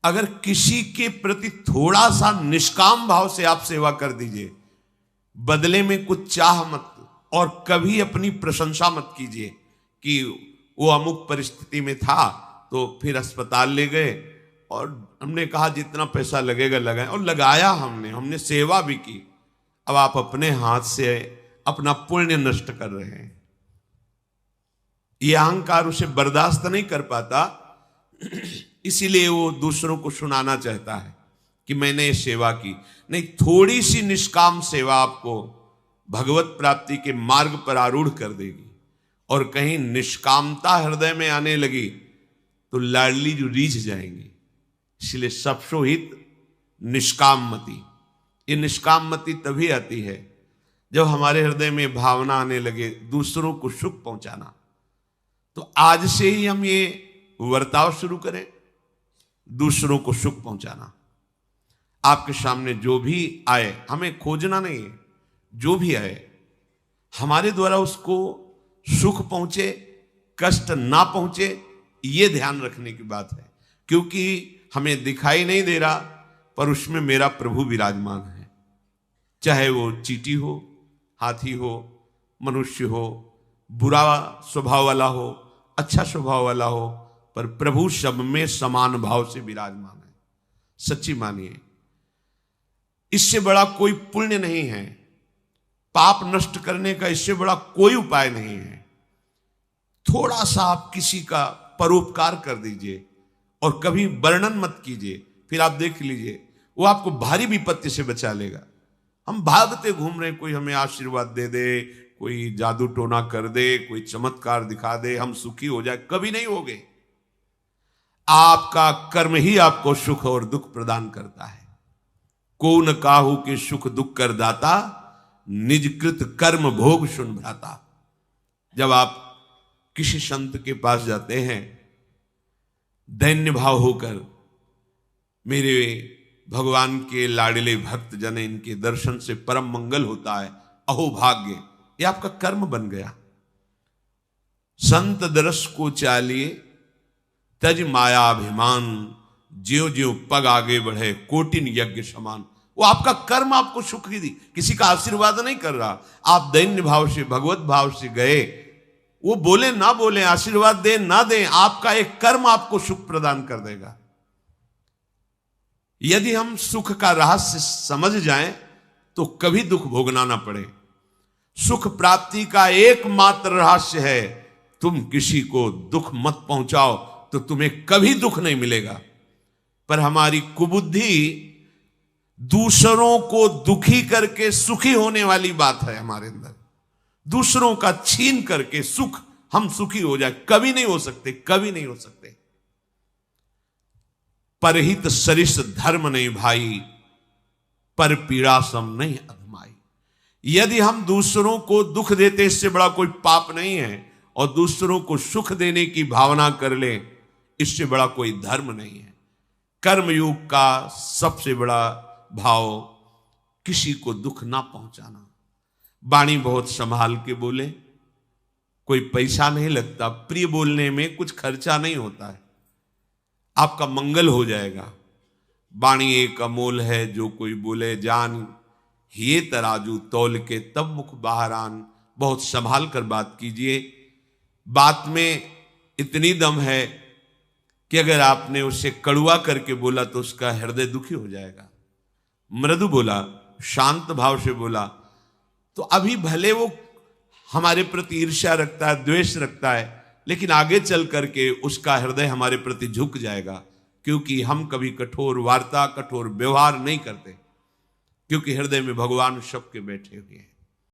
अगर किसी के प्रति थोड़ा सा निष्काम भाव से आप सेवा कर दीजिए, बदले में कुछ चाह मत, और कभी अपनी प्रशंसा मत कीजिए कि वो अमुक परिस्थिति में था तो फिर अस्पताल ले गए और हमने कहा जितना पैसा लगेगा लगाएं, और लगाया हमने सेवा भी की। अब आप अपने हाथ से अपना पुण्य नष्ट कर रहे हैं। यह अहंकार उसे बर्दाश्त नहीं कर पाता, इसीलिए वो दूसरों को सुनाना चाहता है कि मैंने ये सेवा की। नहीं, थोड़ी सी निष्काम सेवा आपको भगवत प्राप्ति के मार्ग पर आरूढ़ कर देगी। और कहीं निष्कामता हृदय में आने लगी तो लाडली जो रीझ जाएंगी। इसलिए सबसो हित निष्काम मति। ये निष्काम मति तभी आती है जब हमारे हृदय में भावना आने लगे दूसरों को सुख पहुंचाना। तो आज से ही हम ये वर्ताव शुरू करें, दूसरों को सुख पहुंचाना। आपके सामने जो भी आए, हमें खोजना नहीं है, जो भी आए हमारे द्वारा उसको सुख पहुंचे, कष्ट ना पहुंचे, ये ध्यान रखने की बात है। क्योंकि हमें दिखाई नहीं दे रहा पर उसमें मेरा प्रभु विराजमान है। चाहे वो चींटी हो, हाथी हो, मनुष्य हो, बुरा स्वभाव वाला हो, अच्छा स्वभाव वाला हो, पर प्रभु सब में समान भाव से विराजमान है। सच्ची मानिए, इससे बड़ा कोई पुण्य नहीं है, पाप नष्ट करने का इससे बड़ा कोई उपाय नहीं है। थोड़ा सा आप किसी का परोपकार कर दीजिए और कभी वर्णन मत कीजिए, फिर आप देख लीजिए वो आपको भारी विपत्ति से बचा लेगा। हम भागते घूम रहे, कोई हमें आशीर्वाद दे दे, कोई जादू टोना कर दे, कोई चमत्कार दिखा दे, हम सुखी हो जाए, कभी नहीं होगे। आपका कर्म ही आपको सुख और दुख प्रदान करता है। को न काहू के सुख दुख कर दाता, निजकृत कर्म भोग सुन भ्राता। जब आप किसी संत के पास जाते हैं दैन्य भाव होकर, मेरे भगवान के लाडले भक्त जन, इनके दर्शन से परम मंगल होता है, अहो भाग्य, ये आपका कर्म बन गया। संत दरस को चालिए तज माया अभिमान, ज्यो ज्यो पग आगे बढ़े कोटिन यज्ञ समान। वो आपका कर्म आपको सुख ही दी, किसी का आशीर्वाद नहीं कर रहा। आप दैन्य भाव से, भगवत भाव से गए, वो बोले ना बोले, आशीर्वाद दे ना दे, आपका एक कर्म आपको सुख प्रदान कर देगा। यदि हम सुख का रहस्य समझ जाएं तो कभी दुख भोगना ना पड़े। सुख प्राप्ति का एकमात्र रहस्य है, तुम किसी को दुख मत पहुंचाओ तो तुम्हें कभी दुख नहीं मिलेगा। पर हमारी कुबुद्धि दूसरों को दुखी करके सुखी होने वाली बात है हमारे अंदर। दूसरों का छीन करके सुख, हम सुखी हो जाए, कभी नहीं हो सकते, कभी नहीं हो सकते। परहित सरिस धर्म नहीं भाई, पर पीड़ा सम नहीं अधमाई। यदि हम दूसरों को दुख देते, इससे बड़ा कोई पाप नहीं है, और दूसरों को सुख देने की भावना कर ले, इससे बड़ा कोई धर्म नहीं है। कर्मयोग का सबसे बड़ा भाव किसी को दुख ना पहुंचाना। वाणी बहुत संभाल के बोले, कोई पैसा नहीं लगता, प्रिय बोलने में कुछ खर्चा नहीं होता है, आपका मंगल हो जाएगा। वाणी एक अमोल है, जो कोई बोले जान, ये तराजू तौल के तब मुख बाहर आन। बहुत संभाल कर बात कीजिए। बात में इतनी दम है कि अगर आपने उसे कड़ुआ करके बोला तो उसका हृदय दुखी हो जाएगा। मृदु बोला, शांत भाव से बोला, तो अभी भले वो हमारे प्रति ईर्ष्या रखता है, द्वेष रखता है, लेकिन आगे चल करके उसका हृदय हमारे प्रति झुक जाएगा। क्योंकि हम कभी कठोर वार्ता, कठोर व्यवहार नहीं करते, क्योंकि हृदय में भगवान सबके बैठे हुए हैं।